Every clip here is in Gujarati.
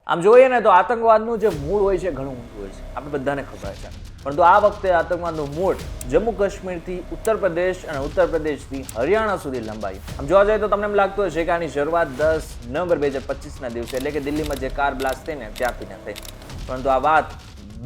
આમ જોઈએ ને તો આતંકવાદનું જે મૂળ હોય છે ઘણું ઊંચું હોય છે, આપણે બધાને ખબર છે. પરંતુ આ વખતે આતંકવાદનું મૂળ જમ્મુ કાશ્મીરથી ઉત્તર પ્રદેશ અને ઉત્તર પ્રદેશથી હરિયાણા સુધી લંબાયું. આમ જોવા જઈએ તો તમને એમ લાગતું હશે કે આની શરૂઆત 10 નવેમ્બર 2025ના દિવસે એટલે કે દિલ્હીમાં જે કાર બ્લાસ્ટ થઈને ત્યાંથી ન થઈ. પરંતુ આ વાત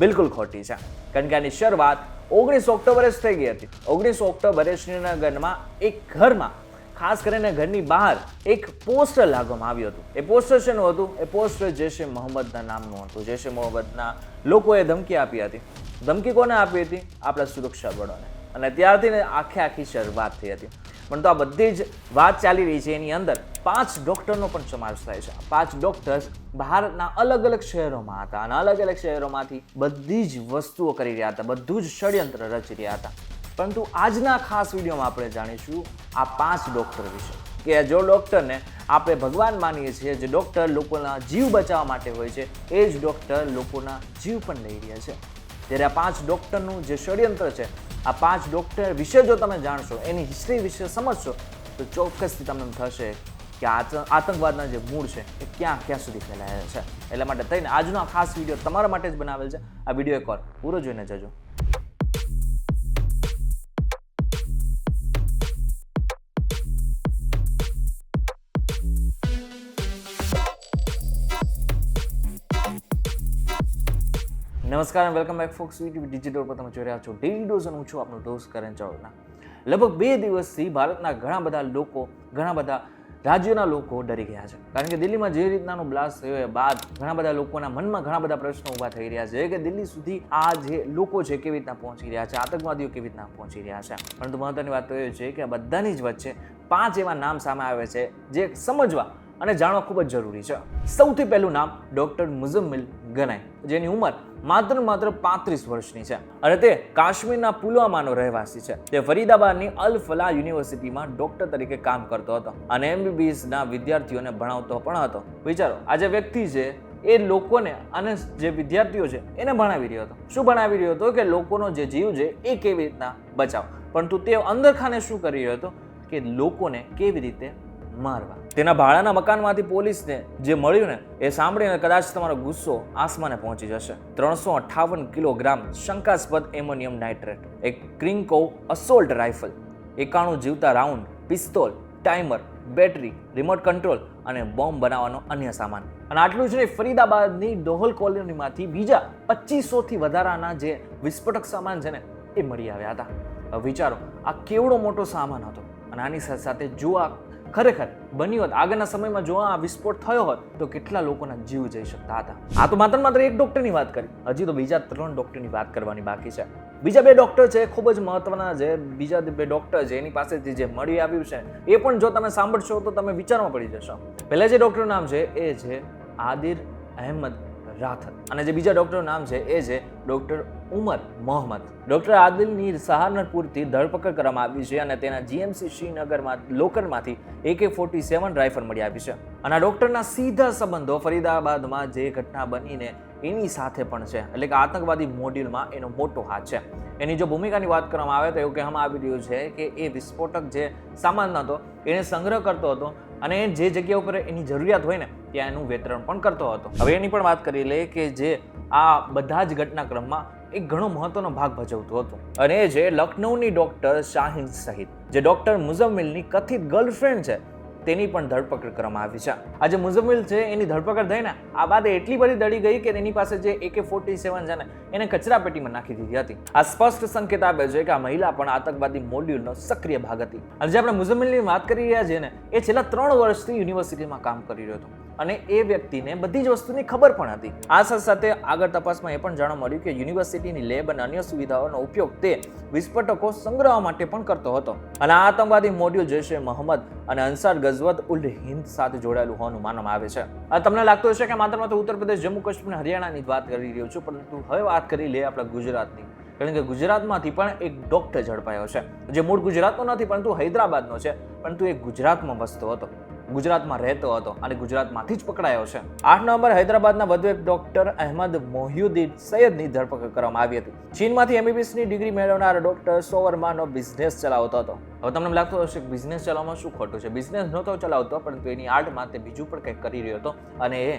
બિલકુલ ખોટી છે, કારણ કે આની શરૂઆત 19 ઓક્ટોબરે જ થઈ ગઈ હતી. 19 ઓક્ટોબરે શ્રીનગરમાં એક ઘરમાં, ખાસ કરીને ઘરની બહાર એક પોસ્ટર લાગવામાં આવ્યું હતું. એ પોસ્ટર શેનું હતું? એ પોસ્ટર જૈશે મોહમ્મદના નામનું હતું. જૈશે મોહમ્મદના લોકોએ ધમકી આપી હતી. ધમકી કોને આપી હતી? આપણા સુરક્ષા બળોને. અને ત્યારથી આખી શરૂઆત થઈ હતી. પરંતુ આ બધી જ વાત ચાલી રહી છે એની અંદર 5 ડોક્ટરનો પણ સમાવેશ થાય છે. 5 ડોક્ટર્સ ભારતના અલગ અલગ શહેરોમાં હતા અને અલગ અલગ શહેરોમાંથી બધી જ વસ્તુઓ કરી રહ્યા હતા, બધું જ ષડયંત્ર રચી રહ્યા હતા. પરંતુ આજના ખાસ વિડીયોમાં આપણે જાણીશું આ 5 ડોક્ટર વિશે, કે જો ડોક્ટરને આપણે ભગવાન માનીએ છીએ, જે ડોક્ટર લોકોના જીવ બચાવવા માટે હોય છે, એ જ ડોક્ટર લોકોના જીવ પણ લઈ રહ્યા છે. ત્યારે આ 5 ડોક્ટરનું જે ષડયંત્ર છે, આ 5 ડોક્ટર વિશે જો તમે જાણશો, એની હિસ્ટ્રી વિશે સમજશો, તો ચોક્કસથી તમને થશે કે આતંકવાદના જે મૂળ છે એ ક્યાં સુધી ફેલાયેલા છે. એટલા માટે થઈને આજનો આ ખાસ વિડીયો તમારા માટે જ બનાવેલ છે. આ વિડીયો એકવાર પૂરો જોઈને જજો. નમસ્કાર અને welcome back folks VTV Digital પર તમે જોઈ રહ્યા છો ડેઇલી ડોઝ અને હું છું આપનો દોસ્ત કરણ ચાવડા. લગભગ 2 દિવસથી ભારતના ઘણા બધા લોકો, ઘણા બધા રાજ્યોના લોકો ડરી ગયા છે, કારણ કે દિલ્હીમાં જે રીતનાનો બ્લાસ્ટ થયો એ બાદ ઘણા બધા લોકોના મનમાં ઘણા બધા પ્રશ્નો ઊભા થઈ રહ્યા છે કે દિલ્હી સુધી આ જે લોકો છે કેવી રીતના પહોંચી રહ્યા છે, આતંકવાદીઓ કેવી રીતના પહોંચી રહ્યા છે. પરંતુ મહત્વની વાત તો એ છે કે આ બધાની જ વચ્ચે 5 એવા નામ સામે આવે છે જે સમજવા અને જાણવા ખૂબ જ જરૂરી છે. સૌથી પહેલું નામ ડોક્ટર મુઝમ્મિલ ગનાઈ, જેની ઉંમર માત્ર 35 વર્ષની છે અને તે કાશ્મીરના પુલવામાનો રહેવાસી છે. તે ફરીદાબાદની અલ ફલાહ યુનિવર્સિટીમાં ડોક્ટર તરીકે કામ કરતો હતો અને MBBSના વિદ્યાર્થીઓને ભણાવતો પણ હતો. વિચારો, આ જે વ્યક્તિ છે એ લોકોને અને જે વિદ્યાર્થીઓ છે એને ભણાવી રહ્યો હતો. શું ભણાવી રહ્યો હતો? કે લોકોનો જે જીવ છે એ કેવી રીતના બચાવ. પરંતુ તે અંદરખાને શું કરી રહ્યો હતો? કે લોકોને કેવી રીતે મારવા. તેના ભાડાના મકાનમાંથી પોલીસને જે મળ્યું ને એ સાંભળીને કદાચ તમારો ગુસ્સો આસમાને પહોંચી જશે. 358 કિલોગ્રામ શંકાસ્પદ એમોનિયમ નાઇટ્રેટ, એક ક્રિંકોવ અસોલ્ટ રાઇફલ, 91 જીવતા round, pistol, timer, battery, remote control અને બોમ્બ બનાવવાનો અન્ય સામાન. અને આટલું જ નહીં, ફરીદાબાદની દોહલ કોલોનીમાંથી બીજા 2500થી વધારાના જે વિસ્ફોટક સામાન છે ને એ મળી આવ્યા હતા. હવે વિચારો, આ કેવડો મોટો સામાન હતો. અને આની સાથે સાથે જો આ ખરેખર બન્યું હોત, આગળના સમયમાં જો આ વિસ્ફોટ થયો હોત, તો કેટલા લોકોના જીવ જઈ શકતા હતા. આ તો માત્ર એક ડોક્ટરની વાત કરી, હજી તો બીજા 3 ડોક્ટરની વાત કરવાની બાકી છે. બીજા 2 ડોક્ટર છે ખૂબ જ મહત્વના છે. બીજા 2 ડોક્ટર છે એની પાસેથી જે મળી આવ્યું છે એ પણ જો તમે સાંભળશો તો તમે વિચારમાં પડી જશો. પહેલા જે ડોક્ટરનું નામ છે એ છે આદિર અહેમદ રાથર અને જે બીજા ડોક્ટરનું નામ છે એ છે ડોક્ટર ઉમર મોહમ્મદ. ડોક્ટર આદિલની સહારનપુરથી ધરપકડ કરવામાં આવી છે અને તેના GMC શ્રીનગરમાં લોકરમાંથી AK-47 રાઇફલ મળી આવી છે. અને આ ડોક્ટરના સીધા સંબંધો ફરીદાબાદમાં જે ઘટના બનીને એની સાથે પણ છે, એટલે કે આતંકવાદી મોડ્યુલમાં એનો મોટો હાથ છે. એની જો ભૂમિકાની વાત કરવામાં આવે તો એવું કહેવામાં આવી રહ્યું છે કે એ વિસ્ફોટક જે સામાન હતો એને સંગ્રહ કરતો હતો અને જે જગ્યા ઉપર એની જરૂરિયાત હોય ને ત્યાં એનું વિતરણ પણ કરતો હતો. હવે એની પણ વાત કરી લે કે જે આ બધા જ ઘટનાક્રમમાં એક ઘણો મહત્વનો ભાગ ભજવતો હતો અને એ છે લખનૌની ડોક્ટર શાહીન સહિત, જે ડોક્ટર મુઝમ્મિલની કથિત ગર્લફ્રેન્ડ છે તેની પણ ધરપકડ કરવામાં આવી છે. આ જે મુઝમ્મિલ છે એની ધરપકડ થઈને આ બાદ એટલી બધી દડી ગઈ કે તેની પાસે જે AK-47 છે ને એને કચરા પેટીમાં નાખી દીધી હતી. આ સ્પષ્ટ સંકેત આપે છે કે આ મહિલા પણ આતંકવાદી મોડ્યુલનો સક્રિય ભાગ હતી. અને જે આપણે મુઝમ્મિલની વાત કરી રહ્યા છીએ ને એ છેલ્લા 3 વર્ષથી યુનિવર્સિટીમાં કામ કરી રહ્યો હતો અને એ વ્યક્તિને બધી જ વસ્તુની ખબર પણ હતી. આ સાથે સાથે આગળ તપાસમાં એ પણ જાણવા મળ્યું કે યુનિવર્સિટીની લેબ અને અન્ય સુવિધાઓનો ઉપયોગ તે વિસ્ફોટકો સંગ્રહવા માટે પણ કરતો હતો. અને આ આતંકવાદી મોડ્યુલ જૈશે મોહમ્મદ અને અંસાર ગઝવત ઉલ હિન્દ સાથે જોડાયેલું હોવાનું માનવામાં આવે છે. તમને લાગતું હશે કે માત્ર ઉત્તર પ્રદેશ, જમ્મુ કાશ્મીર, હરિયાણાની વાત કરી રહ્યો છું, પરંતુ હવે વાત કરી લે આપણા ગુજરાતની. કારણ કે ગુજરાતમાંથી પણ એક ડોક્ટર ઝડપાયો છે, જે મૂળ ગુજરાતનો નથી પરંતુ હૈદરાબાદનો છે, પરંતુ એ ગુજરાતમાં વસતો હતો, ગુજરાતમાં રહેતો હતો અને ગુજરાતમાંથી જ પકડાયો છે. 8 નવેમ્બર હૈદરાબાદના વધુ એક ડોક્ટર અહેમદ મોહ્યુદ્દીન સૈયદની ધરપકડ કરવામાં આવી હતી. ચીનમાંથી MBBSની ડિગ્રી મેળવનાર ડોક્ટર 100 વર્ષનો બિઝનેસ ચલાવતો હતો. હવે તમને લાગતું હશે કે બિઝનેસ ચલાવવામાં શું ખોટું છે? બિઝનેસ નહોતો ચલાવતો, પરંતુ એની આડમાં તે બીજું પણ કંઈક કરી રહ્યો હતો અને એ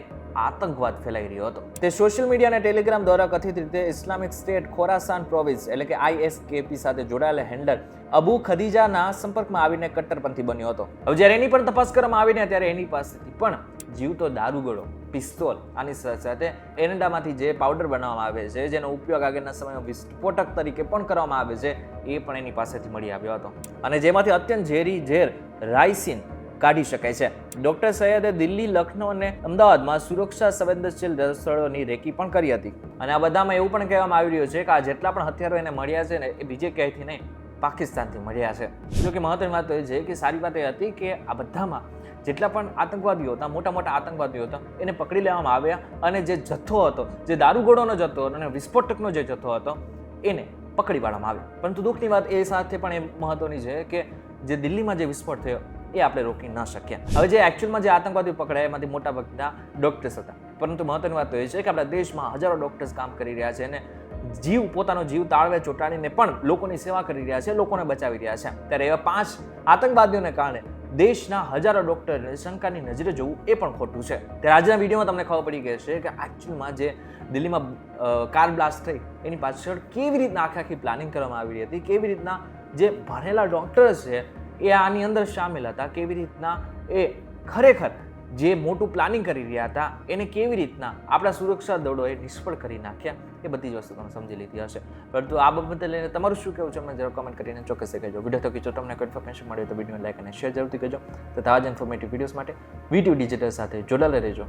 આતંકવાદ ફેલાઈ રહ્યો હતો. તે સોશિયલ મીડિયા અને ટેલિગ્રામ દ્વારા કથિત રીતે ઇસ્લામિક સ્ટેટ ખોરાસાન પ્રોવિન્સ એટલે કે ISKP સાથે જોડાયેલા હેન્ડલર અબુ ખદીજાના સંપર્કમાં આવીને કટ્ટરપંથી બન્યો હતો. હવે જ્યારે એની પણ તપાસ કરવામાં આવીને ત્યારે એની પાસેથી પણ જીવતો દારૂગોળો, પિસ્તોલ, આની સાથે એરંડામાંથી જે પાવડર બનાવવામાં આવે છે, જેનો ઉપયોગ આગળના સમયમાં વિસ્ફોટક તરીકે પણ કરવામાં આવે છે, એ પણ એની પાસેથી મળી આવ્યો હતો અને જેમાંથી અત્યંત ઝેરી ઝેર રાઇસિન કાઢી શકાય છે. ડોક્ટર સૈયદે દિલ્હી, લખનૌ અને અમદાવાદમાં સુરક્ષા સંવેદનશીલ સ્થળોની રેકી પણ કરી હતી અને આ બધામાં એવું પણ કહેવામાં આવી રહ્યું છે કે આ જેટલા પણ હથિયારો એને મળ્યા છે ને એ બીજે ક્યાંયથી નહીં, પાકિસ્તાનથી મળ્યા છે. જો કે મહત્વની વાત એ છે કે સારી વાત એ હતી કે આ બધામાં જેટલા પણ આતંકવાદીઓ હતા, મોટા મોટા આતંકવાદીઓ હતા, એને પકડી લેવામાં આવ્યા અને જે જથ્થો હતો, જે દારૂગોળોનો જથ્થો હતો અને વિસ્ફોટકનો જે જથ્થો હતો, એને પકડી પાડવામાં આવ્યો. પરંતુ દુઃખની વાત એ સાથે પણ એ મહત્વની છે કે જે દિલ્હીમાં જે વિસ્ફોટ થયો એ આપણે રોકી ન શક્યા. હવે જે એકચ્યુઅલમાં જે આતંકવાદીઓ પકડાયા એમાંથી મોટા ભાગના ડોક્ટર્સ હતા. પરંતુ મહત્વની વાત તો એ છે કે આપણા દેશમાં હજારો ડોક્ટર્સ કામ કરી રહ્યા છે અને પોતાનો જીવ તાળવે ચોંટાડીને પણ લોકોની સેવા કરી રહ્યા છે, લોકોને બચાવી રહ્યા છે. ત્યારે એવા 5 આતંકવાદીઓને કારણે દેશના હજારો ડોક્ટરને શંકાની નજરે જોવું એ પણ ખોટું છે. ત્યારે આજના વિડીયોમાં તમને ખબર પડી ગઈ છે કે એકચ્યુઅલમાં જે દિલ્હીમાં કાર બ્લાસ્ટ થઈ એની પાછળ કેવી રીતના આખી પ્લાનિંગ કરવામાં આવી હતી, કેવી રીતના જે ભણેલા ડોક્ટર્સ છે એ આની અંદર સામેલ હતા, કેવી રીતના એ ખરેખર જે મોટું પ્લાનિંગ કરી રહ્યા હતા એને કેવી રીતના આપણા સુરક્ષા દળોએ નિષ્ફળ કરી નાખ્યા, એ બધી જ વસ્તુ તમે સમજી લીધી હશે. પરંતુ આ બાબતે લઈને તમારું શું કહેવું છે મને જરૂર કમેન્ટ કરીને ચોક્કસ કહેજો. વિડીયો થકી જો તમને કોઈ ઇન્ફોર્મેશન મળે તો વિડીયોને લાઈક અને શેર જરૂરથી કરજો તથા આ જ ઇન્ફોર્મેટિવ વિડીયોઝ માટે વીટીવી ડિજિટલ સાથે જોડાયેલા રહેજો.